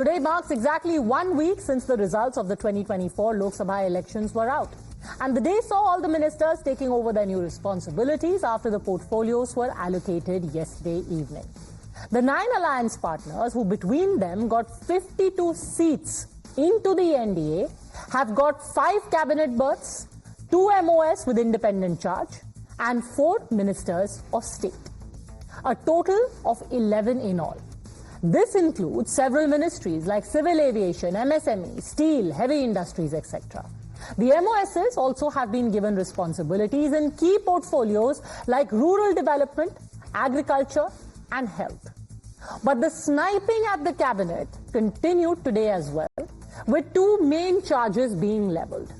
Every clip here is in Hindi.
Today marks exactly 1 week since the results of the 2024 Lok Sabha elections were out. And the day saw all the ministers taking over their new responsibilities after the portfolios were allocated yesterday evening. The 9 alliance partners, who between them got 52 seats into the NDA, have got 5 cabinet berths, 2 MOS with independent charge, and 4 ministers of state. A total of 11 in all. This includes several ministries like civil aviation, MSME, steel, heavy industries, etc. The MOSs also have been given responsibilities in key portfolios like rural development, agriculture, and health. But the sniping at the cabinet continued today as well, with 2 main charges being levelled.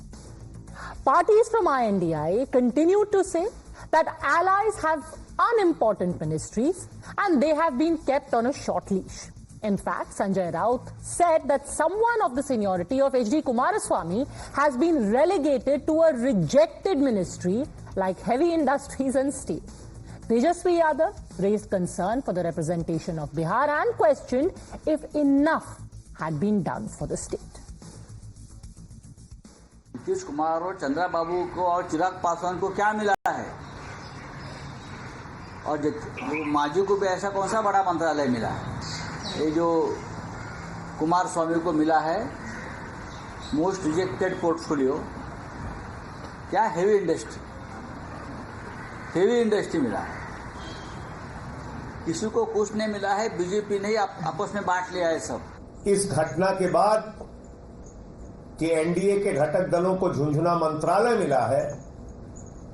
Parties from INDI continued to say that allies have unimportant ministries and they have been kept on a short leash. In fact, Sanjay Raut said that someone of the seniority of H.D. Kumaraswamy has been relegated to a rejected ministry like heavy industries and steel. Tejasvi Yadav raised concern for the representation of Bihar and questioned if enough had been done for the state. Nitish Kumar और चंद्रा बाबू को और चिराग पासवान को क्या मिला है, और मांझी को भी ऐसा कौन सा बड़ा मंत्रालय मिला है? ये जो कुमार स्वामी को मिला है मोस्ट रिजेक्टेड पोर्टफोलियो, क्या हेवी इंडस्ट्री मिला है। किसी को कुछ नहीं मिला है, बीजेपी ने आपस में बांट लिया है सब। इस घटना के बाद कि एनडीए के घटक दलों को झुंझुना मंत्रालय मिला है,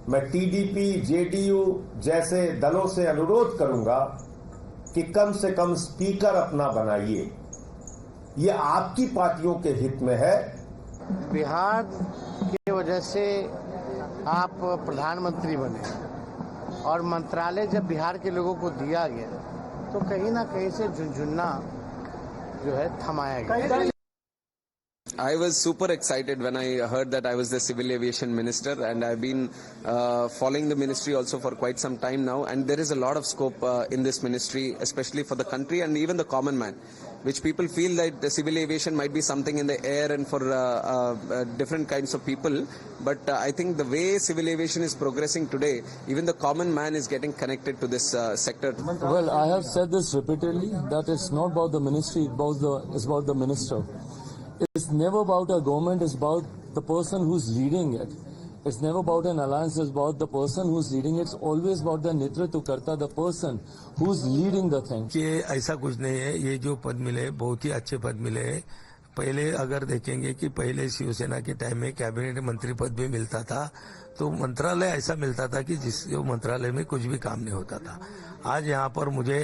मैं टीडीपी, जेडीयू जैसे दलों से अनुरोध करूंगा कि कम से कम स्पीकर अपना बनाइए। ये आपकी पार्टियों के हित में है। बिहार की वजह से आप प्रधानमंत्री बने और मंत्रालय जब बिहार के लोगों को दिया गया तो कहीं ना कहीं से झुंझुना जो है थमाया गया। I was super excited when I heard that I was the civil aviation minister, and I've been following the ministry also for quite some time now, and there is a lot of scope in this ministry, especially for the country and even the common man, which people feel that the civil aviation might be something in the air and for different kinds of people, but I think the way civil aviation is progressing today, even the common man is getting connected to this sector. Well, I have said this repeatedly, that it's not about the ministry, it's about the minister. It's never about a government, it's about the person who's leading it. It's never about an alliance, it's about the person who's leading it. It's always about the नेतृत्व करता, the person who's leading the thing. ये ऐसा कुछ नहीं है, ये जो पद मिले बहुत ही अच्छे पद मिले हैं। पहले अगर देखेंगे कि पहले शिवसेना के टाइम में कैबिनेट मंत्री पद भी मिलता था तो मंत्रालय ऐसा मिलता था कि जिस मंत्रालय में कुछ भी काम नहीं होता था। आज यहाँ पर मुझे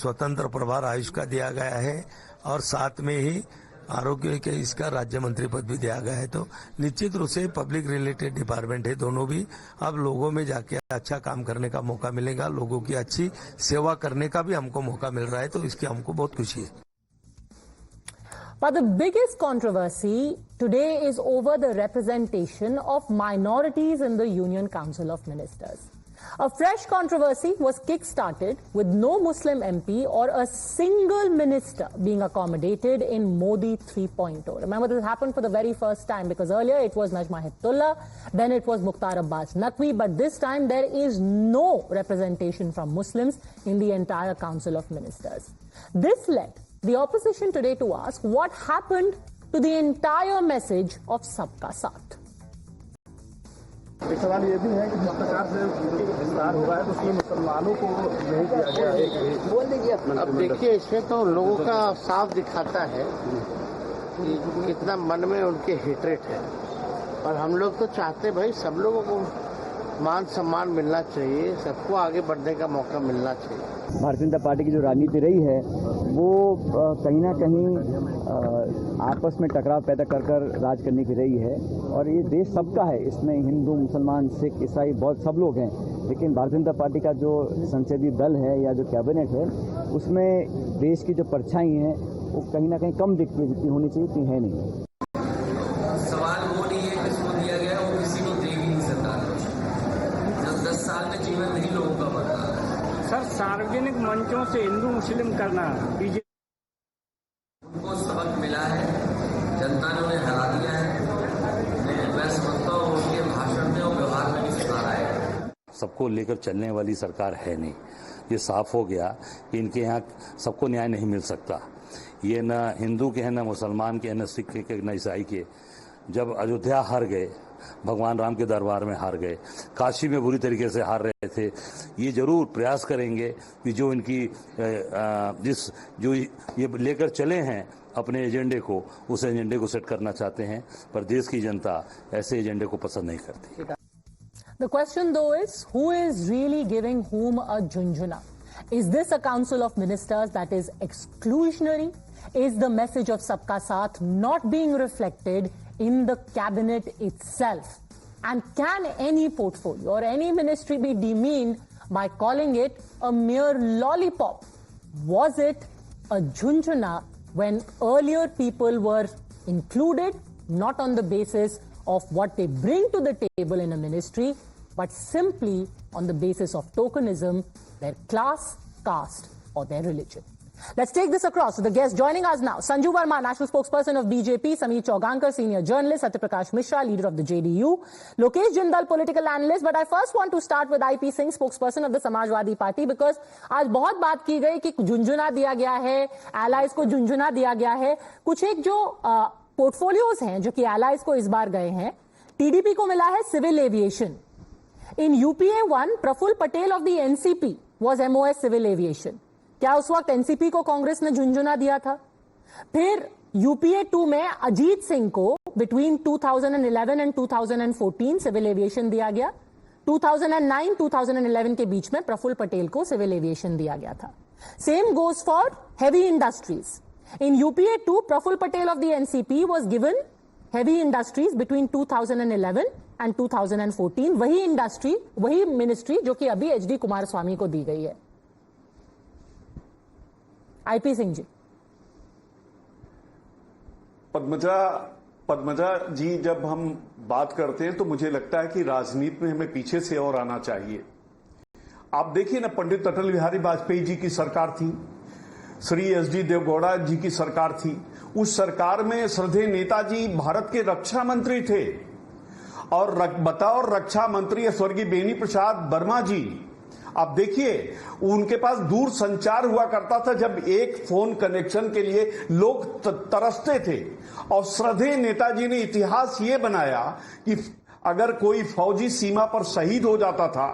स्वतंत्र प्रभार आयुष का दिया गया है और साथ में ही आरोग्य के इसका राज्य मंत्री पद भी दिया गया है, तो निश्चित रूप से पब्लिक रिलेटेड डिपार्टमेंट है दोनों भी। अब लोगों में जाके अच्छा काम करने का मौका मिलेगा, लोगों की अच्छी सेवा करने का भी हमको मौका मिल रहा है, तो इसकी हमको बहुत खुशी है। But the biggest controversy today is over the representation of minorities in the Union Council of Ministers. A fresh controversy was kick-started with no Muslim MP or a single minister being accommodated in Modi 3.0. Remember, this happened for the very first time because earlier it was Najma Heptullah, then it was Mukhtar Abbas Naqvi, but this time there is no representation from Muslims in the entire Council of Ministers. This led the opposition today to ask what happened to the entire message of Sabka Saath. एक सवाल ये भी है कि जिस प्रकार से विस्तार हुआ है तो उसमें मुसलमानों को नहीं दिया गया है। अब देखिए, इसमें तो लोगों का साफ दिखाता है कि कितना मन में उनके हेट्रेट है, और हम लोग तो चाहते भाई सब लोगों को मान सम्मान मिलना चाहिए, सबको आगे बढ़ने का मौका मिलना चाहिए। भारतीय जनता पार्टी की जो राजनीति रही है वो कहीं ना कहीं आपस में टकराव पैदा कर राज करने की रही है, और ये देश सबका है, इसमें हिंदू, मुसलमान, सिख, ईसाई बहुत सब लोग हैं, लेकिन भारतीय जनता पार्टी का जो संसदीय दल है या जो कैबिनेट है उसमें देश की जो परछाई है वो कहीं ना कहीं कम दिखती होनी चाहिए, इतनी है नहीं। सवाल वो नहीं है किसको दिया गया, वो किसी को दे ही नहीं सकता। 10 साल में जीवन नहीं लोगों का बदला। सर, सार्वजनिक मंचों से हिंदू मुस्लिम करना बीजेपी को सबक पद मिला है, जनता ने उन्हें हरा दिया है। मैं समझता हूँ उनके भाषण में और व्यवहार में भी सुधार आएगा। सबको लेकर चलने वाली सरकार है नहीं, ये साफ हो गया कि इनके यहाँ सबको न्याय नहीं मिल सकता। ये न हिंदू के हैं, न मुसलमान के हैं, न सिख के, न ईसाई के। जब अयोध्या हार गए, भगवान राम के दरबार में हार गए, काशी में बुरी तरीके से हार रहे थे, ये जरूर प्रयास करेंगे कि जो इनकी जो ये लेकर चले हैं अपने एजेंडे को, उस एजेंडे को सेट करना चाहते हैं, पर देश की जनता ऐसे एजेंडे को पसंद नहीं करती। The question though is, who is really giving whom a junjuna? Is this a council of ministers that is exclusionary? Is the message of Sabka Saath not being reflected in the cabinet itself? And can any portfolio or any ministry be demeaned by calling it a mere lollipop? Was it a junjuna when earlier people were included not on the basis of what they bring to the table in a ministry, but simply on the basis of tokenism, their class, caste, or their religion? Let's take this across. So the guest joining us now, Sanju Verma, National Spokesperson of BJP, Sameer Chaugankar, Senior Journalist, Satyaprakash Mishra, Leader of the JDU, Lokesh Jindal, Political Analyst. But I first want to start with IP Singh, Spokesperson of the Samajwadi Party, because आज बहुत बात की गई कि झुंझुना दिया गया है, एलाइज को झुंझुना दिया गया है। कुछ एक जो पोर्टफोलियोज हैं जो कि एलाइज को इस बार गए हैं, टीडीपी को मिला है civil aviation. In UPA 1, Praful Patel of the NCP was MOS civil aviation. क्या उस वक्त एनसीपी को कांग्रेस ने झुंझुना दिया था? फिर यूपीए 2 में अजीत सिंह को बिटवीन 2011 एंड 2014 सिविल एविएशन दिया गया। 2009-2011 के बीच में प्रफुल्ल पटेल को सिविल एविएशन दिया गया था। Same goes for heavy industries. In UPA 2, Praful Patel of the NCP was given heavy industries between 2011 and 2014। वही मिनिस्ट्री जो कि अभी एचडी कुमारस्वामी को दी गई है। आईपी सिंह जी। पद्मजा जी, जब हम बात करते हैं तो मुझे लगता है कि राजनीति में हमें पीछे से और आना चाहिए। आप देखिए ना, पंडित अटल बिहारी वाजपेयी जी की सरकार थी, श्री एसडी देवगौड़ा जी की सरकार थी। उस सरकार में श्रद्धेय नेताजी भारत के रक्षा मंत्री थे, और बतौर रक्षा मंत्री स्वर्गीय बेनी प्रसाद वर्मा जी, आप देखिए उनके पास दूर संचार हुआ करता था, जब एक फोन कनेक्शन के लिए लोग तरसते थे। और श्रद्धेय नेताजी ने इतिहास ये बनाया कि अगर कोई फौजी सीमा पर शहीद हो जाता था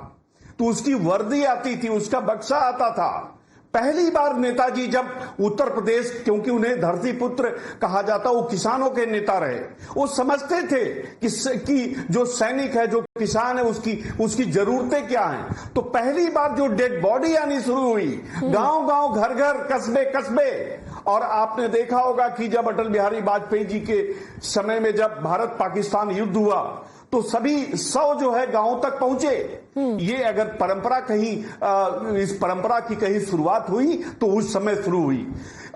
तो उसकी वर्दी आती थी, उसका बक्सा आता था। पहली बार नेताजी जब उत्तर प्रदेश, क्योंकि उन्हें धरती पुत्र कहा जाता, वो किसानों के नेता रहे, वो समझते थे कि जो सैनिक है, जो किसान है, उसकी जरूरतें क्या हैं। तो पहली बार जो डेड बॉडी आनी शुरू हुई, गांव गांव, घर घर, कस्बे कस्बे। और आपने देखा होगा कि जब अटल बिहारी वाजपेयी जी के समय में जब भारत पाकिस्तान युद्ध हुआ तो सभी 100 जो है गांवों तक पहुंचे। ये अगर परंपरा कहीं इस परंपरा की कहीं शुरुआत हुई तो उस समय शुरू हुई।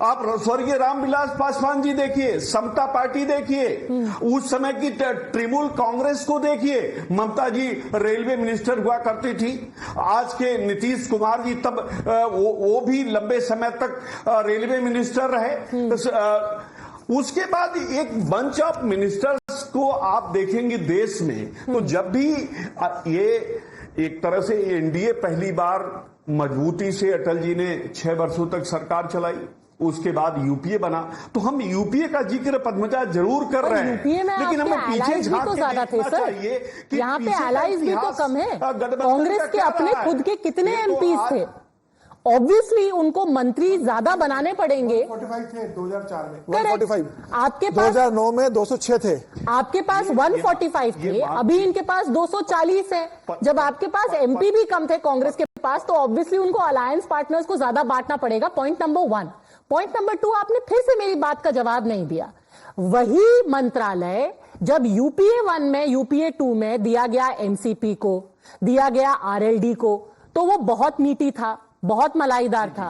आप स्वर्गीय रामविलास पासवान जी देखिए, समता पार्टी देखिए, उस समय की तृणमूल कांग्रेस को देखिए, ममता जी रेलवे मिनिस्टर हुआ करती थी। आज के नीतीश कुमार जी तब वो भी लंबे समय तक रेलवे मिनिस्टर रहे। उसके बाद एक बंच ऑफ मिनिस्टर्स को आप देखेंगे देश में, तो जब भी ये एक तरह से एनडीए पहली बार मजबूती से अटल जी ने 6 वर्षों तक सरकार चलाई, उसके बाद यूपीए बना, तो हम यूपीए का जिक्र पद्मजा जरूर कर रहे हैं, लेकिन हमें पीछे झांक के देखना चाहिए कि यहाँ पे एलाइज भी तो कम है। कांग्रेस के अपने खुद के कितने एमपीज थे? ऑब्वियसली उनको मंत्री ज्यादा बनाने पड़ेंगे। 145 थे 2004 में, 145। आपके पास 2009 में 206 थे। आपके पास 145 थे, अभी इनके पास 240 है। जब आपके पास एमपी भी कम थे कांग्रेस के पास, तो ऑब्वियसली उनको अलायंस पार्टनर्स को ज्यादा बांटना पड़ेगा। Point number 1। पॉइंट नंबर 2, आपने फिर से मेरी बात का जवाब नहीं दिया। वही मंत्रालय जब यूपीए 1 में, यूपीए 2 में दिया गया एनसीपी को, दिया गया आरएलडी को, तो वो बहुत मीठी था, बहुत मलाईदार था।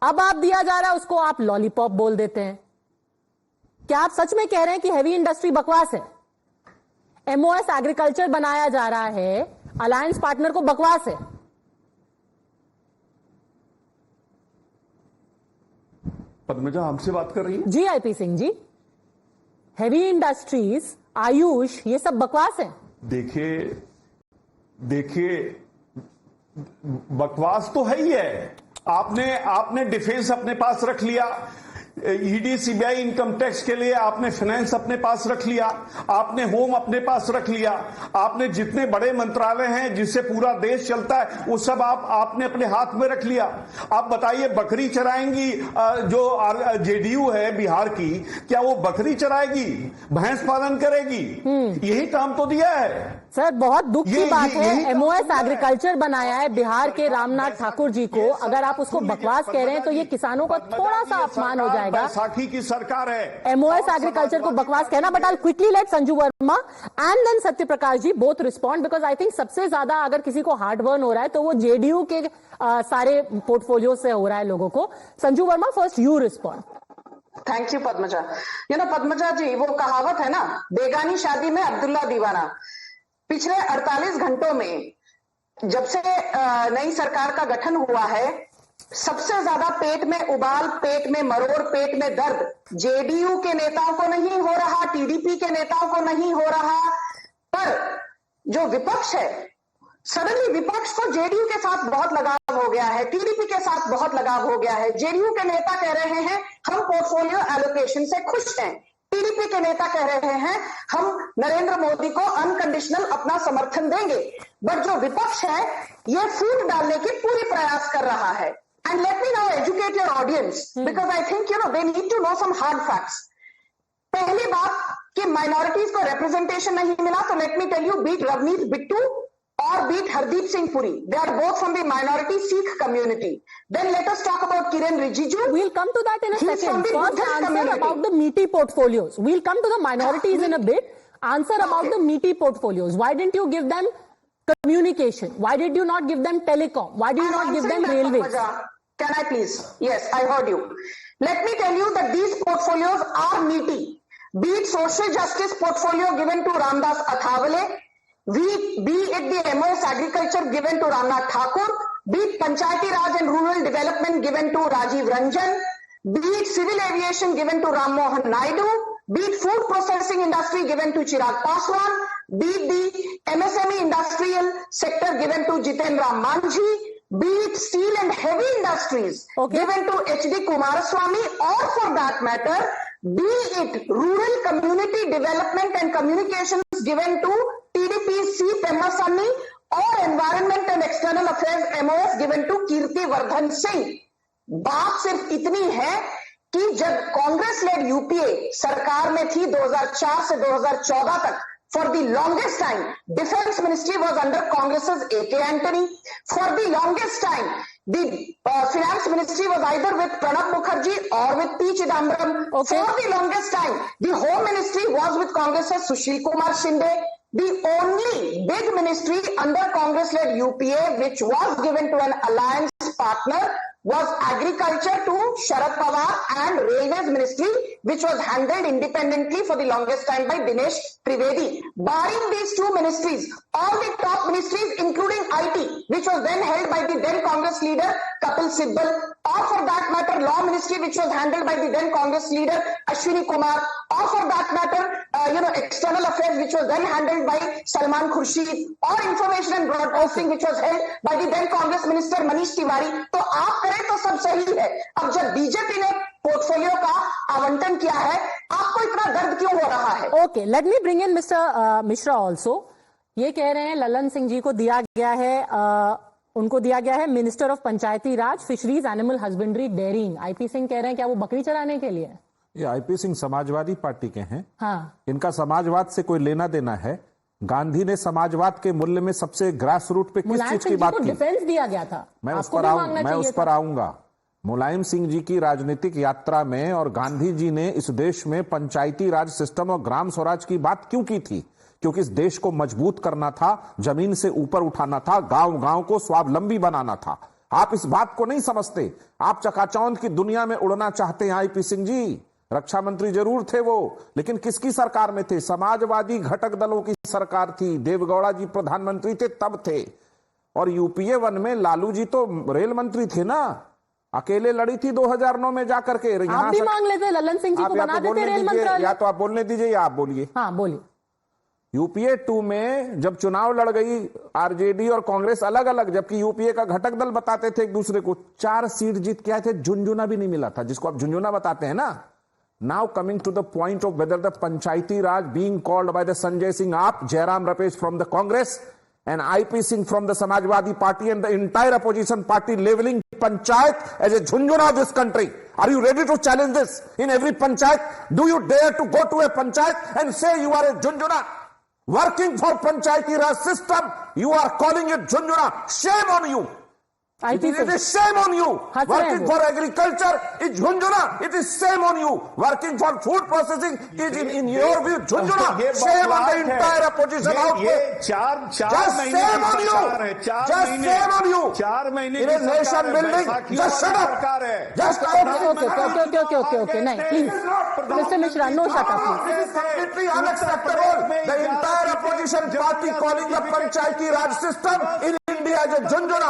अब आप दिया जा रहा है उसको, आप लॉलीपॉप बोल देते हैं। क्या आप सच में कह रहे हैं कि हेवी इंडस्ट्री बकवास है? एमओएस एग्रीकल्चर बनाया जा रहा है, अलायंस पार्टनर को बकवास है? पद्मजा हमसे बात कर रही है? जी IP Singh ji, heavy industries, Ayush, ये सब बकवास है। देखिए बकवास तो है ही है। आपने डिफेंस अपने पास रख लिया, ईडी सीबीआई इनकम टैक्स के लिए आपने फाइनेंस अपने पास रख लिया, आपने होम अपने पास रख लिया, आपने जितने बड़े मंत्रालय हैं जिससे पूरा देश चलता है वो सब आपने अपने हाथ में रख लिया। आप बताइए, बकरी चराएंगी जो जेडीयू है बिहार की, क्या वो बकरी चराएगी, भैंस पालन करेगी? यही काम तो दिया है सर। बहुत दुख की बात है, एमओएस एग्रीकल्चर बनाया है बिहार के रामनाथ ठाकुर जी को। अगर आप उसको बकवास कह रहे हैं तो ये किसानों का थोड़ा सा अपमान हो जाएगा। बैसाखी की सरकार है, एमओएस एग्रीकल्चर को बकवास कहना। But I quickly let Sanju Verma and then Satya Prakash ji both respond, because I think सबसे ज्यादा अगर किसी को हार्ट बर्न हो रहा है तो वो जेडीयू के सारे पोर्टफोलियो से हो रहा है लोगों को। Sanju Verma, first you respond. Thank you Padmaja. Padmaja ji, वो कहावत है ना, बेगानी शादी में अब्दुल्ला दीवाना। पिछले 48 घंटों में जब से नई सरकार का गठन हुआ है, सबसे ज्यादा पेट में उबाल, पेट में मरोड़, पेट में दर्द जेडीयू के नेताओं को नहीं हो रहा, टीडीपी के नेताओं को नहीं हो रहा, पर जो विपक्ष है, सडनली विपक्ष को जेडीयू के साथ बहुत लगाव हो गया है, टीडीपी के साथ बहुत लगाव हो गया है। जेडीयू के नेता कह रहे हैं हम पोर्टफोलियो एलोकेशन से खुश हैं, टीडीपी के नेता कह रहे हैं हम नरेंद्र मोदी को अनकंडीशनल अपना समर्थन देंगे। बट जो विपक्ष है ये फूट डालने की पूरी प्रयास कर रहा है। And let me now educate your audience, because I think they need to know some hard facts. पहली बात कि माइनॉरिटीज को रिप्रेजेंटेशन नहीं मिला, तो let me tell you, beat Ravneet Bittu or beat Hardeep Singh Puri. They are both from the minority Sikh community. Then let us talk about Kiren Rijiju. We'll come to that in a second. First answer about the meaty portfolios. We'll come to the minorities in a bit. Answer about the meaty portfolios. Why didn't you give them communication? Why did you not give them telecom? Why did you not give them railways? Can I please? Yes, I heard you. Let me tell you that these portfolios are meaty. Be it social justice portfolio given to Ramdas Athawale, be it the MOS agriculture given to Ramnath Thakur, be it Panchayati Raj and Rural Development given to Rajiv Ranjan, be it civil aviation given to Ram Mohan Naidu, be it food processing industry given to Chirag Paswan, be it the MSME industrial sector given to Jiten Ram Manjhi, be it steel and heavy industries given to HD Kumaraswamy, or for that matter, be it rural community development and communications given to TDP C. Pemmasani, or environment and external affairs MOS given to Kirti Vardhan Singh. बात सिर्फ इतनी है कि जब कांग्रेस लेड यूपीए सरकार में थी 2004 से 2014 तक, for the longest time defense ministry was under Congress's A.K. Antony. For the longest time the finance ministry was either with Pranab Mukherjee or with P. Chidambaram. For the longest time the home ministry was with Congress's Sushil Kumar Shinde. The only big ministry under Congress-led UPA which was given to an alliance partner was agriculture to Sharad Pawar, and railways ministry which was handled independently for the longest time by Dinesh Trivedi. Barring these two ministries, all the top ministries including IT, which was then held by the then Congress leader Kapil Sibal, or for that matter law ministry which was handled by the then Congress leader Ashwini Kumar, or for that matter external affairs which was then handled by Salman Khurshid, or information and broadcasting which was held by the then Congress minister Manish Tiwari. तो आप करें तो सब सही है। अब जब बीजेपी ने पोर्टफोलियो का आवंटन किया है, आपको इतना दर्द क्यों हो रहा है? Okay, let me bring in mister Mishra also. ये कह रहे हैं ललन सिंह जी को दिया गया है, उनको दिया गया है minister of panchayati Raj, fisheries, animal husbandry, dairying. IP Singh कह रहे हैं क्या वो बकरी चराने के लिए? ये आईपी सिंह समाजवादी पार्टी के हैं। हाँ, इनका समाजवाद से कोई लेना देना है? गांधी ने समाजवाद के मूल्य में सबसे ग्रास रूट पे किस चीज की बात की? डिफेंस दिया गया था। मैं उस पर आऊंगा। मुलायम सिंह जी की राजनीतिक यात्रा में और गांधी जी ने इस देश में पंचायती राज सिस्टम और ग्राम स्वराज की बात क्यों की थी? क्योंकि इस देश को मजबूत करना था, जमीन से ऊपर उठाना था, गांव गांव को स्वावलंबी बनाना था। आप इस बात को नहीं समझते। आप चकाचौंध की दुनिया में उड़ना चाहते हैं आईपी सिंह जी। रक्षा मंत्री जरूर थे वो, लेकिन किसकी सरकार में थे? समाजवादी घटक दलों की सरकार थी। देवगौड़ा जी प्रधानमंत्री थे तब थे। और यूपीए 1 में लालू जी तो रेल मंत्री थे ना। अकेले लड़ी थी 2009 में जाकर के। आप भी मांग लेते, ललन सिंह जी को बना देते रेल मंत्रालय। या तो आप बोलने दीजिए या आप बोलिए। हाँ बोलिए। यूपीए 2 में जब चुनाव लड़ गई आरजेडी और कांग्रेस अलग अलग, जबकि यूपीए का घटक दल बताते थे एक दूसरे को, 4 सीट जीत के आए थे, झुंझुना भी नहीं मिला था, जिसको आप झुंझुना बताते हैं ना। Now coming to the point of whether the panchayati raj being called by the Sanjay Singh AAP, Jairam Ramesh from the Congress and IP Singh from the Samajwadi Party and the entire opposition party leveling panchayat as a Jhunjhuna of this country. Are you ready to challenge this in every panchayat? Do you dare to go to a panchayat and say you are a Jhunjhuna? Working for Panchayati Raj system, you are calling it Jhunjhuna. Shame on you. It is shame on you. Working for agriculture is Jhunjhuna. It is shame on you. Working for food processing is in your view Jhunjhuna. Shame on the entire opposition outfit. Just shame on you. Just shame on you. 4 महीने in a nation building. Just shut up. Just Okay. No, please. Mr. Mishra, no shut up, please. This is completely unacceptable. The entire opposition party calling the Panchayati Raj system in India as a Jhunjhuna.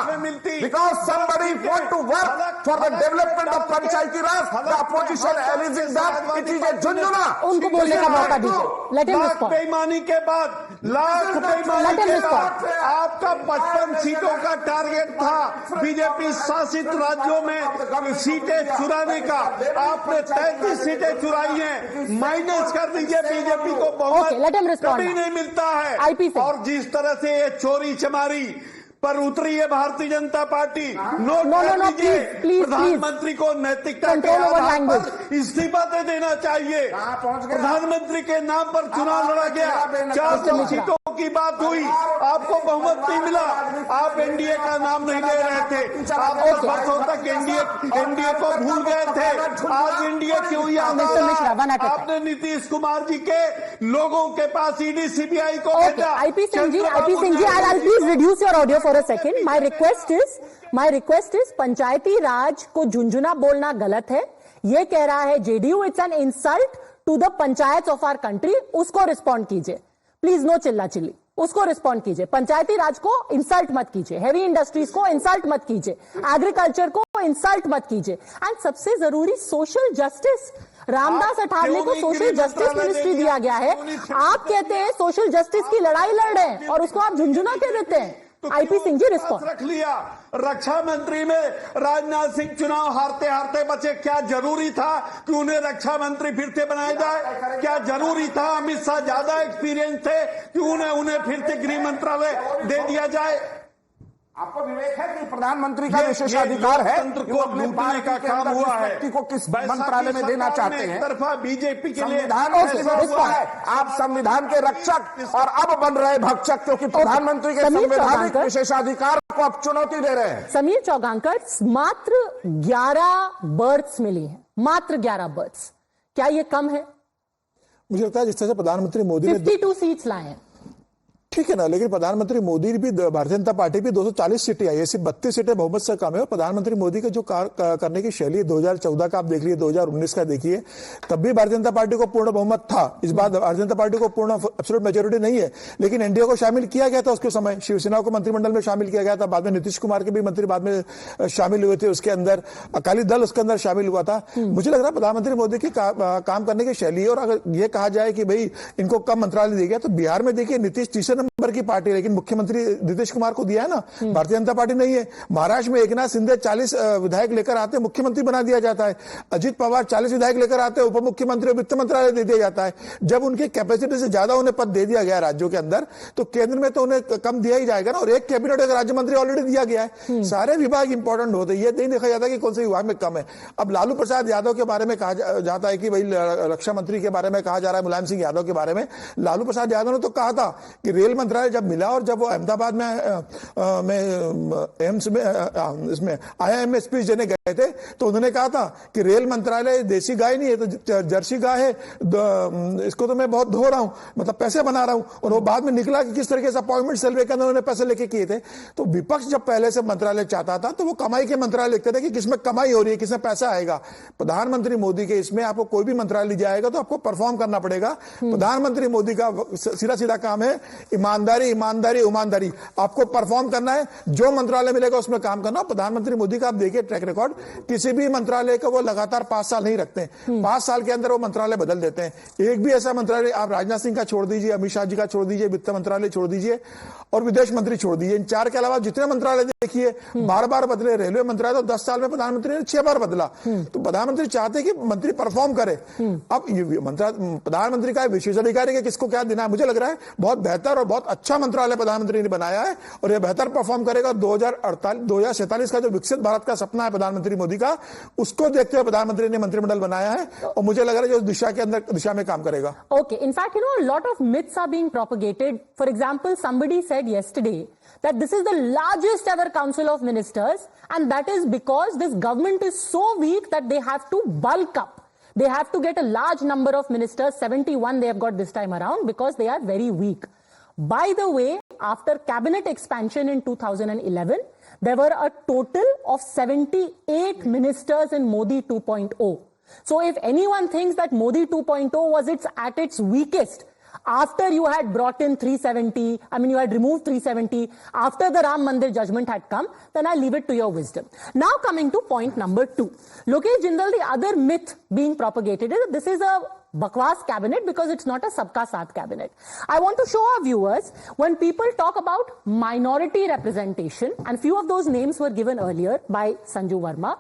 Because somebody want to work for the development of Panchayati Raj, the opposition alleging that it is a Jhunjhuna. उनको बोलने का मौका दीजिए. Let him respond. बेईमानी के बाद, लाख बेईमानी के बाद आपका 55 सीटों का टारगेट था बीजेपी शासित राज्यों में सीटें चुराने का। आपने 33 सीटें चुराई हैं। माइनस कर दीजिए, बीजेपी को बहुमत कभी नहीं मिलता है। और जिस तरह से ये चोरी चमारी पर उतरी है भारतीय जनता पार्टी, नोट कर दीजिए। प्रधानमंत्री को नैतिकता के आधार पर इस्तीफा दे देना चाहिए। प्रधानमंत्री के नाम पर चुनाव लड़ा गया, 400 सीटों की बात हुई, आपको बहुमत नहीं मिला, आप एनडीए का नाम नहीं ले रहे थे, आप 10 वर्षों तक एनडीए को भूल गए थे। आज एनडीए क्यों याद आ रहा? आपने नीतीश कुमार जी के लोगों के पास ईडी सीबीआई को भेजा। IP Singh ji, I'll please reduce your audio for a second. My request is पंचायती राज को झुंझुना बोलना गलत है, ये कह रहा है JDU, it's an insult to the panchayat of our country. उसको रिस्पॉन्ड कीजिए प्लीज, नो चिल्ला चिल्ली, उसको रिस्पॉन्ड कीजिए। पंचायती राज को इंसल्ट मत कीजिए, हैवी इंडस्ट्रीज को इंसल्ट मत कीजिए, एग्रीकल्चर को इंसल्ट मत कीजिए, एंड सबसे जरूरी सोशल जस्टिस। रामदास अठावले को सोशल जस्टिस मिनिस्ट्री दिया गया है, आप कहते हैं सोशल जस्टिस की लड़ाई लड़ रहे हैं और उसको आप झुंझुना कह देते हैं। IP सिंह जी रिस्पॉन्ड रख लिया। रक्षा मंत्री में राजनाथ सिंह चुनाव हारते हारते बचे, क्या जरूरी था कि उन्हें रक्षा मंत्री फिर से बनाया जाए? क्या जरूरी था? अमित शाह ज्यादा एक्सपीरियंस थे कि उन्हें फिर से गृह मंत्रालय दे दिया जाए? आपको विवेक है कि प्रधानमंत्री का विशेषाधिकार है को लूटने का काम हुआ है, को किस मंत्रालय में देना चाहते हैं? तरफा बीजेपी के लिए संविधान हुआ है, आप संविधान के रक्षक और अब बन रहे भक्षक, क्योंकि प्रधानमंत्री के संवैधानिक विशेषाधिकार को आप चुनौती दे रहे हैं। समीर चौगांकर, मात्र 11 बर्थ्स मिली हैं, मात्र 11 बर्थ्स, क्या ये कम है? मुझे लगता है जिस तरह से प्रधानमंत्री मोदी ने 52 सीट्स लाए हैं, ठीक है ना, लेकिन प्रधानमंत्री मोदी भी, भारतीय जनता पार्टी भी 240 सीटें आई है, सिर्फ 32 सीटें बहुमत से कम है। और प्रधानमंत्री मोदी का जो करने की शैली 2014 का आप देख लीजिए, 2019 का देखिए, तब भी भारतीय जनता पार्टी को पूर्ण बहुमत था। इस बार भारतीय जनता पार्टी को पूर्ण एब्सोल्यूट मेजोरिटी नहीं है, लेकिन एनडीए को शामिल किया गया था उसके समय, शिवसेना को मंत्रिमंडल में शामिल किया गया था, बाद में नीतीश कुमार के भी मंत्री बाद में शामिल हुए थे उसके अंदर, अकाली दल उसके अंदर शामिल हुआ था। मुझे लग रहा है प्रधानमंत्री मोदी की काम करने की शैली, और अगर ये कहा जाए कि भाई इनको कम मंत्रालय दिया गया, तो बिहार में देखिए नीतीश तीसरे नंबर की पार्टी, लेकिन मुख्यमंत्री नीतीश कुमार को दिया है ना, भारतीय जनता पार्टी नहीं है। महाराष्ट्र में एकनाथ शिंदे 40 विधायक लेकर आते, मुख्यमंत्री बना दिया जाता है। अजित पवार 40 विधायक लेकर आते, उप मुख्यमंत्री और वित्त मंत्रालय दे दिया जाता है। जब उनकी कैपेसिटी से ज्यादा उन्हें पद दे दिया गया राज्यों के अंदर, तो केंद्र में तो उन्हें कम दिया ही जाएगा ना, और एक कैबिनेट एक राज्य मंत्री ऑलरेडी दिया गया है। सारे विभाग इंपॉर्टेंट होते हैं, ये नहीं देखा जाता कि कौन से विभाग में कम है। अब लालू प्रसाद यादव के बारे में कहा जाता है कि भाई रक्षा मंत्री के बारे में कहा जा रहा है, मुलायम सिंह यादव के बारे में। लालू प्रसाद यादव ने तो कहा था कि रेल मंत्रालय जब मिला और जब वो अहमदाबाद में एम्स में इसमें IIM में स्पीच देने गए थे, तो उन्होंने कहा था कि रेल मंत्रालय देसी गाय नहीं है, तो जर्सी गाय है, इसको तो मैं बहुत धो रहा हूं, मतलब पैसे बना रहा हूं। और वो बाद में निकला कि किस तरीके से अपॉइंटमेंट सर्वे के अंदर उन्होंने पैसे लेके किए थे। तो विपक्ष जब पहले से मंत्रालय चाहता था, तो वो कमाई के मंत्रालय लिखते थे कि किसमें कमाई हो रही है, किसमें पैसा आएगा। प्रधानमंत्री मोदी के इसमें आपको कोई भी मंत्रालय जाएगा तो आपको परफॉर्म करना पड़ेगा। प्रधानमंत्री मोदी का सीधा सीधा काम है ईमानदार ईमानदारी ईमानदारी ईमानदारी, आपको परफॉर्म करना है, जो मंत्रालय मिलेगा उसमें काम करना। प्रधानमंत्री मोदी का आप देखिए ट्रैक रिकॉर्ड, किसी भी मंत्रालय का वो लगातार 5 साल नहीं रखते हैं, 5 साल के अंदर वो मंत्रालय बदल देते हैं। एक भी ऐसा मंत्रालय, आप राजनाथ सिंह का छोड़ दीजिए, अमित शाह जी का छोड़ दीजिए, वित्त मंत्रालय छोड़ दीजिए और विदेश मंत्री छोड़ दीजिए, इन 4 के अलावा जितने मंत्रालय देखिए बार बार बदले। रेलवे मंत्रालय तो 10 साल में प्रधानमंत्री ने 6 बार बदला। तो प्रधानमंत्री चाहते हैं कि मंत्री परफॉर्म करे। अब प्रधानमंत्री का विशेष अधिकारी किसको क्या देना है, मुझे लग रहा है बहुत बेहतर और बहुत अच्छा मंत्रालय प्रधानमंत्री ने बनाया है और यह बेहतर परफॉर्म करेगा। 2047 का जो विकसित भारत का सपना है प्रधानमंत्री मोदी का, उसको देखते हुए प्रधानमंत्री ने मंत्रिमंडल बनाया है और मुझे लग रहा है जो दिशा में काम करेगा। Okay, in fact, a lot of myths are being propagated. For example, somebody said yesterday that this is the largest ever Council of Ministers, and that is because this government is so weak that they have to bulk up. They have to get a large number of ministers. 71 they have got this time around because they are very weak. By the way, after cabinet expansion in 2011, there were a total of 78 ministers in Modi 2.0. So if anyone thinks that Modi 2.0 was at its weakest, after you had brought in 370, you had removed 370, after the Ram Mandir judgment had come, then I leave it to your wisdom. Now coming to point number 2. Lokesh Jindal, the other myth being propagated is that this is a bakwas cabinet because it's not a Sabka Saath cabinet. I want to show our viewers, when people talk about minority representation, and few of those names were given earlier by Sanju Verma,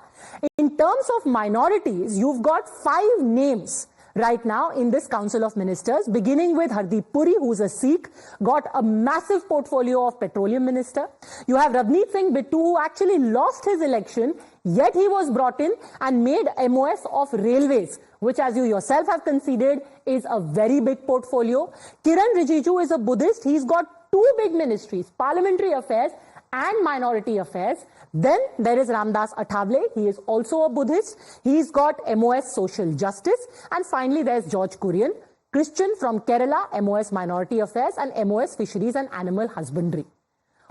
in terms of minorities, you've got 5 names right now in this Council of Ministers, beginning with Hardeep Puri, who's a Sikh, got a massive portfolio of Petroleum Minister. You have Ravneet Singh Bittu, who actually lost his election, yet he was brought in and made MOS of Railways, which, as you yourself have conceded, is a very big portfolio. Kiran Rijiju is a Buddhist. He's got 2 big ministries, Parliamentary Affairs and Minority Affairs. Then there is Ramdas Athavale. He is also a Buddhist. He's got MOS Social Justice. And finally, there's George Kurian, Christian from Kerala, MOS Minority Affairs and MOS Fisheries and Animal Husbandry.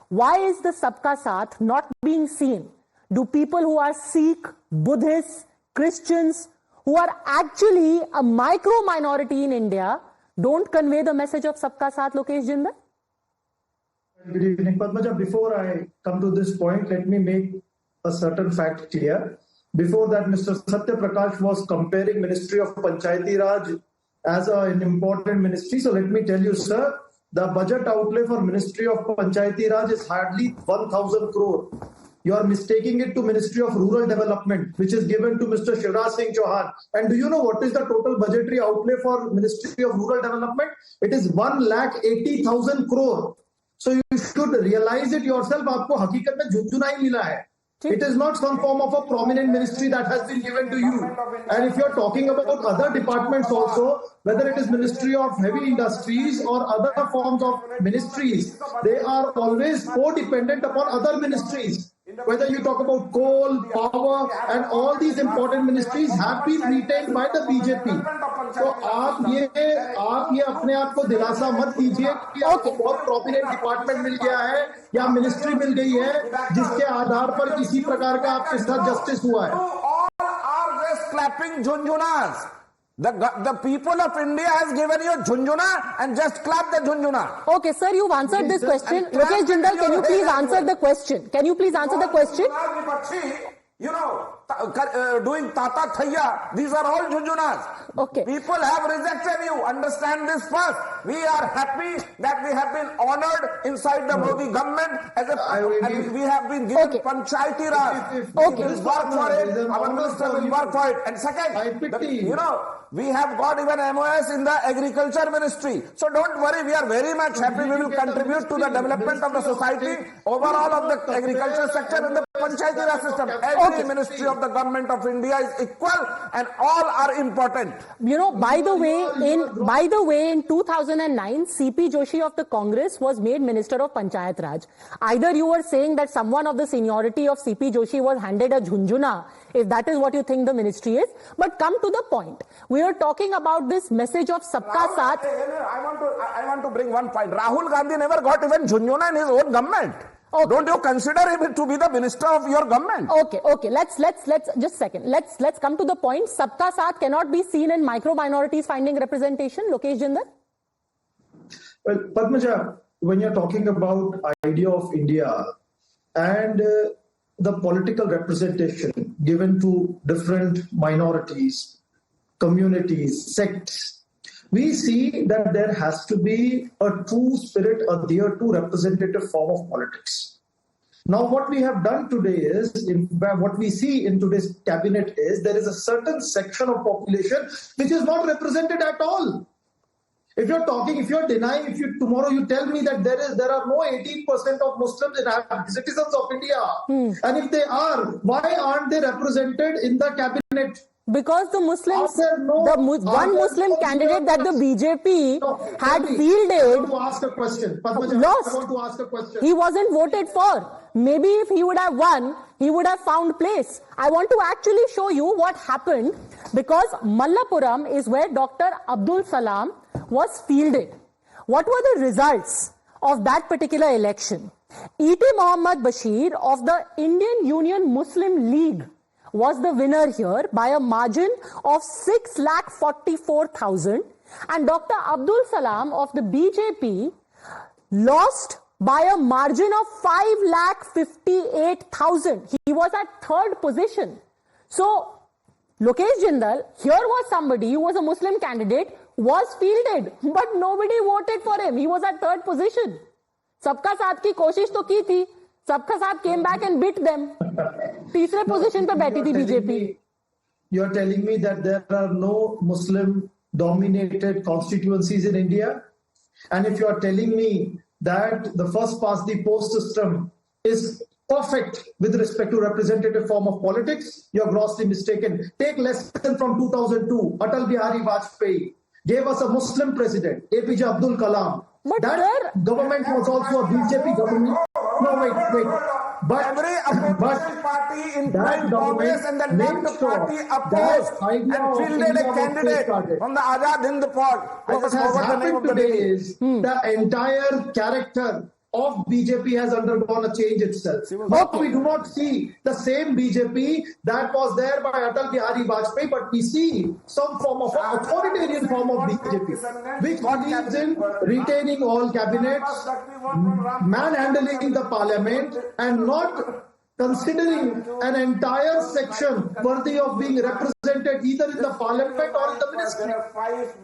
Why is the Sabka Saath not being seen? Do people who are Sikh, Buddhists, Christians, who are actually a micro minority in India, don't convey the message of Sabka Saath, Lokesh Jindal? Good evening, Padmaja. Before I come to this point, let me make a certain fact clear. Before that, Mr. Satya Prakash was comparing Ministry of Panchayati Raj as an important ministry. So let me tell you, sir, the budget outlay for Ministry of Panchayati Raj is hardly 1,000 crore. You are mistaking it to Ministry of Rural Development, which is given to Mr. Shivraj Singh Chauhan. And do you know what is the total budgetary outlay for Ministry of Rural Development? It is 1,80,000 crore. So you should realize it yourself. आपको हकीकत में झुंझुना ही मिला है. It is not some form of a prominent ministry that has been given to you. And if you're talking about other departments also, whether it is Ministry of Heavy Industries or other forms of ministries, they are always co-dependent upon other ministries. Whether you talk about coal, power, and all these important ministries have been retained by the BJP. तो आप ये अपने आप को दिलासा मत दीजिए कि आपको बहुत प्रोमिनेंट डिपार्टमेंट मिल गया है या मिनिस्ट्री मिल गई है जिसके आधार पर किसी प्रकार का आपके साथ जस्टिस हुआ है. All are just clapping झुनझुनास. The people of India has given you झुनझुना and just clap the झुनझुना. Okay, sir, you've answered this question. Lokesh Jindal, can you please answer the question? Can you please answer the question? You know, doing Tata Thaya, these are all झुनझुनास. Okay. People have rejected you. Understand this first. We are happy that we have been honored inside the Modi government and we have been given Panchayati Raj. Okay. We will work for it. Our minister will work for it. And second, we have got even MOS in the agriculture ministry. So don't worry, we are very much happy. We will contribute to the development of the society, overall of the agriculture sector and the Panchayati Raj system. Every ministry of the government of India is equal and all are important. By the way, in 2009, CP Joshi of the Congress was made Minister of Panchayat Raj. Either you were saying that someone of the seniority of CP Joshi was handed a झुनझुना, if that is what you think the ministry is. But come to the point. We are talking about this message of Sabka Saath. I want to bring one point. Rahul Gandhi never got even झुनझुना in his own government. Okay. Don't you consider him to be the minister of your government? Okay. Let's just a second. Let's come to the point. Sabka Saath cannot be seen in micro minorities finding representation. Lokesh Jindal? Well, Padmaja, when you're talking about idea of India and the political representation given to different minorities, communities, sects, we see that there has to be a true spirit adhered to representative form of politics. Now, what we have done today is, what we see in today's cabinet is there is a certain section of population which is not represented at all. If you're denying, tomorrow you tell me that there are no 18% of Muslims citizens of India, and if they are, why aren't they represented in the cabinet? Because the Muslims, one Muslim candidate that the BJP had fielded, I want to ask a question. Lost. I want to ask a question. He wasn't voted for. Maybe if he would have won, he would have found place. I want to actually show you what happened, because Mallapuram is where Dr. Abdul Salam was fielded. What were the results of that particular election? E.T. Mohammad Bashir of the Indian Union Muslim League was the winner here by a margin of 6,44,000, and Dr. Abdul Salam of the BJP lost by a margin of 5,58,000. He was at third position. So Lokesh Jindal here was somebody who was a Muslim candidate, was fielded, but nobody voted for him. He was at third position. सबका साथ की कोशिश तो की थी, सबका साथ came back and beat them. तीसरे पोजीशन पे बैठी थी BJP. You are telling me that there are no Muslim dominated constituencies in India, and if you are telling me that the first past the post system is perfect with respect to representative form of politics, you are grossly mistaken. Take lesson from 2002. Atal Bihari Vajpayee gave us a Muslim president, APJ Abdul Kalam. But that government was also a BJP government. No, wait. But every opposition party in Congress and the left party opposed and fielded a candidate from the Azad Hind Fauj. What has happened today is the entire character of BJP has undergone a change itself. But we do not see the same BJP that was there by Atal Bihari Vajpayee, but we see some form of authoritarian form of BJP, which believes in retaining all cabinets, manhandling the parliament, and not considering an entire section worthy of being represented either in the parliament or in the ministry. There are 5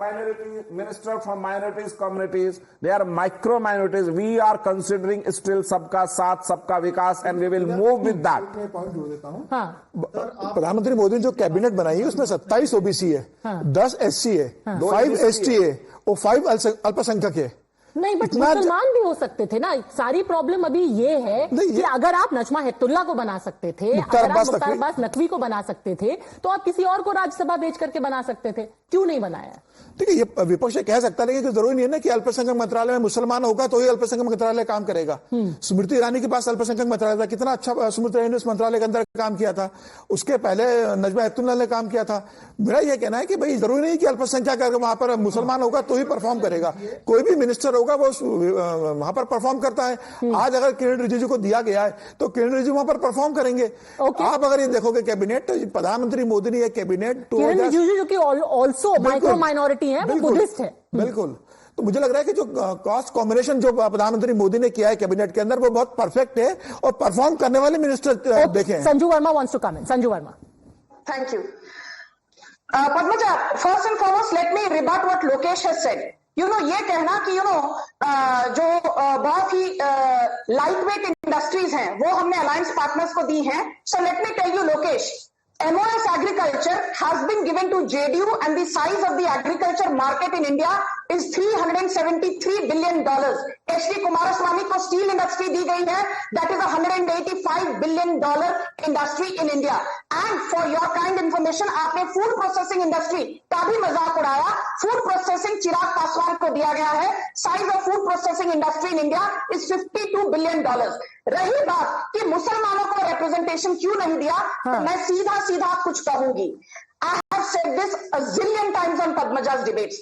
ministers from minorities communities. They are micro minorities. We are considering still सबका साथ सबका विकास, and we will move with that. प्रधानमंत्री मोदी ने जो कैबिनेट बनाई है उसमें 27 ओबीसी है, 10 एससी है, 5 एसटी है और 5 अल्पसंख्यक है. नहीं, बट मुसलमान भी हो सकते थे ना. सारी प्रॉब्लम अभी ये है कि अगर आप नजमा हेपतुल्ला को बना सकते थे, अगर आप मुख्तार अब्बास नकवी को बना सकते थे, तो आप किसी और को राज्यसभा भेज करके बना सकते थे. क्यों नहीं बनाया? ठीक है, ये विपक्ष कह सकता है, लेकिन जरूरी नहीं है ना कि अल्पसंख्यक मंत्रालय में मुसलमान होगा तो ही अल्पसंख्यक मंत्रालय काम करेगा. स्मृति ईरानी के पास अल्पसंख्यक मंत्रालय था, कितना अच्छा स्मृति ईरानी उस मंत्रालय के अंदर काम किया था. उसके पहले नजमा हेपतुल्ला ने काम किया था. मेरा यह कहना है कि भाई जरूरी नहीं कि अल्पसंख्यक वहां पर मुसलमान होगा तो ही परफॉर्म करेगा. कोई भी मिनिस्टर होगा वो वहां पर परफॉर्म करता है. आज अगर किरण रिजिजू को दिया गया है तो किरण रिजिजू वहां पर परफॉर्म करेंगे. आप अगर ये देखोगे कैबिनेट, प्रधानमंत्री मोदी ने यह कैबिनेट किरण रिजिजू जो कि ऑल्सो माइक्रो माइनॉरिटी है, वो बुद्धिस्ट है. बिल्कुल. तो मुझे लग रहा है कि जो कॉस्ट कॉम्बिनेशन जो प्रधानमंत्री मोदी ने किया है कैबिनेट के अंदर वो बहुत परफेक्ट है और परफॉर्म करने वाले मिनिस्टर देखे. Sanju Verma wants to comment. Sanju Verma. Thank you. Padmaja, first and foremost, let me rebut what Lokesh has said. ये कहना कि जो बहुत ही लाइट वेट इंडस्ट्रीज हैं वो हमने अलायंस पार्टनर्स को दी हैं. So let me tell you Lokesh, MOS Agriculture has been given to JDU and the size of the agriculture market in India is $373 billion. HD Kumaraswamy को स्टील इंडस्ट्री दी गई है, that is $185 billion industry in India. And for your kind information, आपने फूड प्रोसेसिंग इंडस्ट्री का भी मजाक उड़ाया. फूड प्रोसेसिंग चिराग पासवान को दिया गया है. Size of food processing industry in India is $52 billion. रही बात कि मुसलमानों को रिप्रेजेंटेशन क्यों नहीं दिया, तो मैं सीधा कुछ कहूंगी. I have said this a zillion times on Padmaja's debates.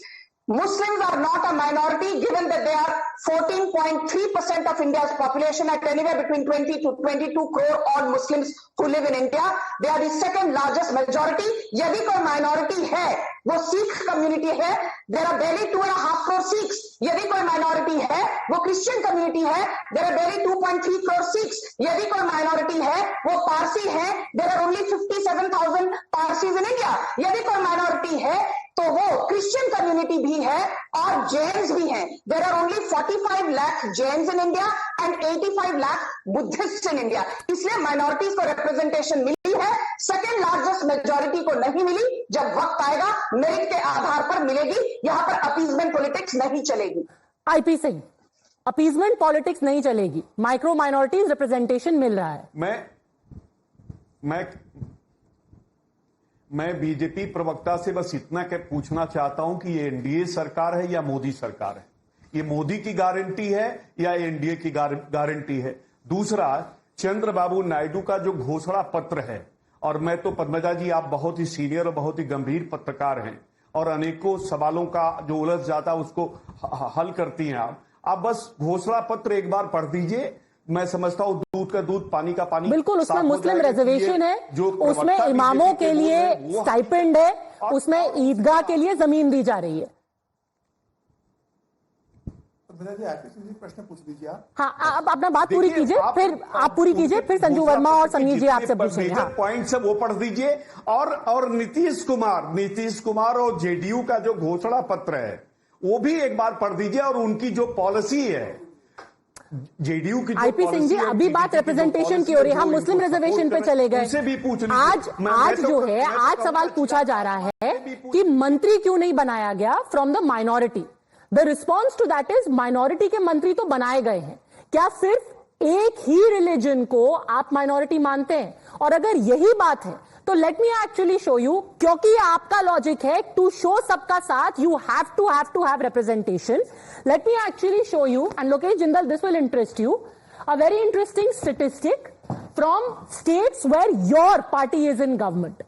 Muslims are not a minority given that they are 14.3% of India's population at anywhere between 20 to 22 crore odd Muslims who live in India. They are the second largest majority. यदि कोई minority है वो सिख कम्युनिटी है, there are barely 2.5 crore Sikhs. यदि कोई माइनॉरिटी है वो क्रिश्चियन कम्युनिटी है, there are barely 2.3 crore Sikhs. यदि कोई माइनॉरिटी है वो पारसी है, there are only 57,000 Parsis in India. यदि कोई माइनॉरिटी है तो वो क्रिश्चियन कम्युनिटी भी है और जैन्स भी हैं. There are only 45 lakh Jains in India and 85 lakh Buddhist in India. इसलिए माइनॉरिटीज को रिप्रेजेंटेशन मिली है, सेकेंड लार्जेस्ट मेजॉरिटी को नहीं मिली. जब वक्त आएगा मेरिट के आधार पर मिलेगी. यहां पर अपीजमेंट पॉलिटिक्स नहीं चलेगी. आईपी सिंह, अपीजमेंट पॉलिटिक्स नहीं चलेगी, माइक्रो माइनॉरिटीज रिप्रेजेंटेशन मिल रहा है. मैं बीजेपी प्रवक्ता से बस इतना पूछना चाहता हूं कि ये एनडीए सरकार है या मोदी सरकार है? ये मोदी की गारंटी है या एनडीए की गारंटी है? दूसरा, चंद्रबाबू नायडू का जो घोषणा पत्र है, और मैं तो पद्मजा जी आप बहुत ही सीनियर और बहुत ही गंभीर पत्रकार हैं और अनेकों सवालों का जो उलझ जाता है उसको हल करती हैं आप बस घोषणा पत्र एक बार पढ़ दीजिए. मैं समझता हूं दूध का दूध, पानी का पानी. बिल्कुल, उसमें मुस्लिम रिजर्वेशन है, उसमें इमामों के लिए स्टाइपेंड है, उसमें ईदगाह के लिए जमीन दी जा रही है. प्रश्न पूछ लीजिए. हाँ, आप अपना बात पूरी कीजिए, फिर आप पूरी कीजिए, फिर संजू वर्मा और समीर जी आपसे पूछेंगे. हाँ, पॉइंट है वो पढ़ दीजिए. और नीतीश कुमार और जेडीयू का जो घोषणा पत्र है वो भी एक बार पढ़ दीजिए. और उनकी जो पॉलिसी है जेडीयू की, आईपी सिंह जी, अभी बात रिप्रेजेंटेशन की हो रही है, हम मुस्लिम रिजर्वेशन पे चले गए. आज जो है, आज सवाल पूछा जा रहा है कि मंत्री क्यों नहीं बनाया गया from the minority. The response to that is minority के मंत्री तो बनाए गए हैं. क्या सिर्फ एक ही रिलीजन को आप माइनॉरिटी मानते हैं? और अगर यही बात है तो let me actually show you, क्योंकि आपका लॉजिक है टू शो सबका साथ you have to have representation. Let me actually show you, and Lokesh Jindal, this will interest you, a very interesting statistic from states where your party is in government.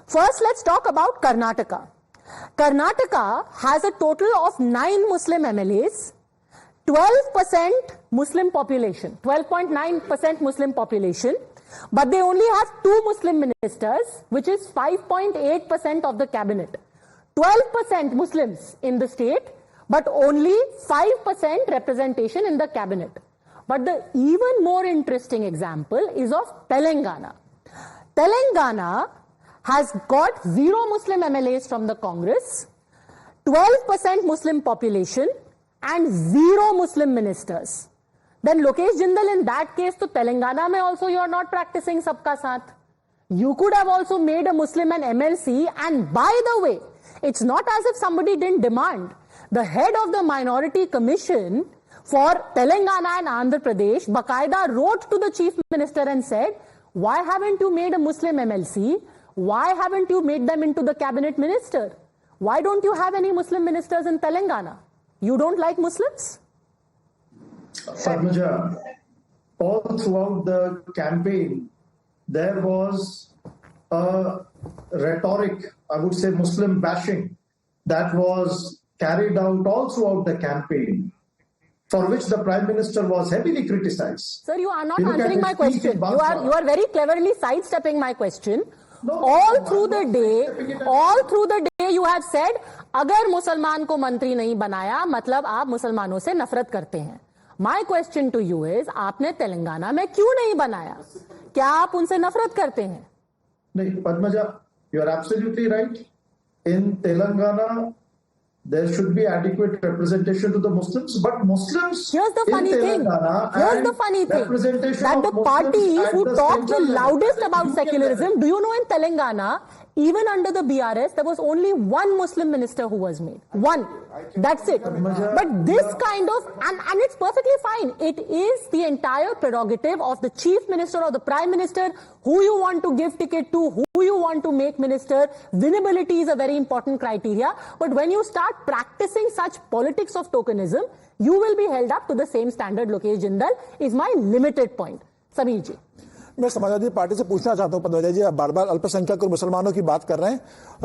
First let's talk about Karnataka. Karnataka has a total of 9 Muslim MLAs, 12% Muslim population, 12.9% Muslim population, but they only have 2 Muslim ministers, which is 5.8% of the cabinet. 12% Muslims in the state, but only 5% representation in the cabinet. But the even more interesting example is of Telangana. Telangana has got 0 Muslim MLAs from the Congress, 12% Muslim population and 0 Muslim ministers. Then Lokesh Jindal, in that case, to Telangana mein also you are not practicing sabka saath. You could have also made a Muslim an MLC, and by the way, it's not as if somebody didn't demand. The head of the Minority Commission for Telangana and Andhra Pradesh, Baqaida, wrote to the Chief Minister and said, why haven't you made a Muslim MLC? Why haven't you made them into the cabinet minister? Why don't you have any Muslim ministers in Telangana? You don't like Muslims? Padmaja, all throughout the campaign, there was a rhetoric, I would say Muslim bashing, that was carried out all throughout the campaign, for which the Prime Minister was heavily criticized. Sir, you are not answering my question. You are very cleverly sidestepping my question. All through the day you have said, अगर मुसलमान को मंत्री नहीं बनाया मतलब आप मुसलमानों से नफरत करते हैं. My question to you is, आपने तेलंगाना में क्यों नहीं बनाया? क्या आप उनसे नफरत करते हैं? नहीं, Padmaja, you are absolutely right. In Telangana, there should be adequate representation to the Muslims, but Muslims. Here's the funny thing. That the parties who talk the loudest about secularism, do you know in Telangana, even under the BRS, there was only 1 Muslim minister who was made. 1. That's it. But this kind of, and it's perfectly fine. It is the entire prerogative of the chief minister or the prime minister, who you want to give ticket to, who you want to make minister. Winnability is a very important criteria. But when you start practicing such politics of tokenism, you will be held up to the same standard. Lokesh Jindal is my limited point. Sameer ji. मैं समाजवादी पार्टी से पूछना चाहता हूं पद्मजा जी, आप बार बार अल्पसंख्यक और मुसलमानों की बात कर रहे हैं।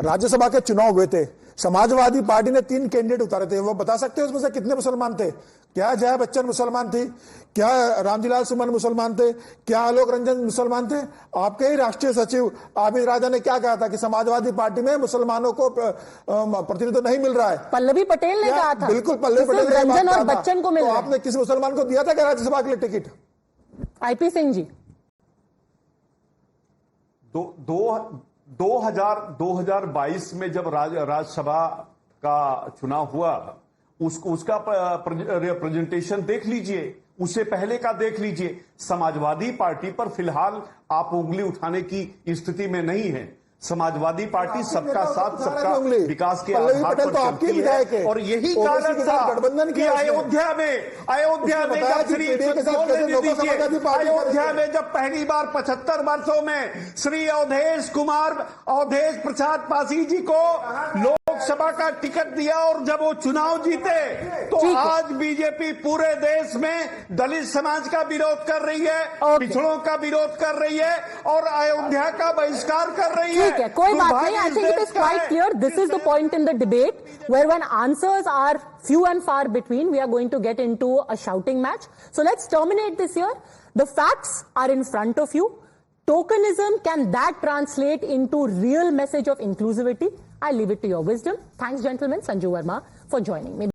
राज्यसभा के चुनाव हुए थे, समाजवादी पार्टी ने 3 कैंडिडेट उतारे थे, वो बता सकते हैं उसमें से कितने मुसलमान थे? क्या जया बच्चन मुसलमान थी? क्या रामजीलाल सुमन मुसलमान थे? क्या आलोक रंजन मुसलमान थे? आपके ही राष्ट्रीय सचिव आबिद राजा ने क्या कहा था कि समाजवादी पार्टी में मुसलमानों को प्रतिनिधित्व नहीं मिल रहा है। पल्लवी पटेल ने कहा था। बिल्कुल, पल्लवी पटेल रंजन और बच्चन को मिल रहा है। आपने किसी मुसलमान को दिया था क्या राज्यसभा के लिए टिकट? आईपी सिंह जी, 2022 में जब राज्यसभा का चुनाव हुआ, उसका प्रेजेंटेशन देख लीजिए, उससे पहले का देख लीजिए। समाजवादी पार्टी पर फिलहाल आप उंगली उठाने की स्थिति में नहीं है। समाजवादी पार्टी सबका साथ सबका विकास के आधार पर चलती है और यही कारण था कि अयोध्या में जब पहली बार 75 वर्षों में श्री अवधेश प्रसाद पासी जी को लोकसभा का टिकट दिया और जब वो चुनाव जीते तो आज बीजेपी पूरे देश में दलित समाज का विरोध कर रही है, पिछड़ों का विरोध कर रही है और अयोध्या का बहिष्कार कर रही है। ठीक है, कोई बात नहीं। I think it is quite clear. This is the point in the debate where when answers are few and far between, we are going to get into a shouting match. So let's terminate this here. The facts are in front of you. Tokenism, can that translate into real message of inclusivity? I leave it to your wisdom. Thanks, gentlemen. Sanju Verma for joining me.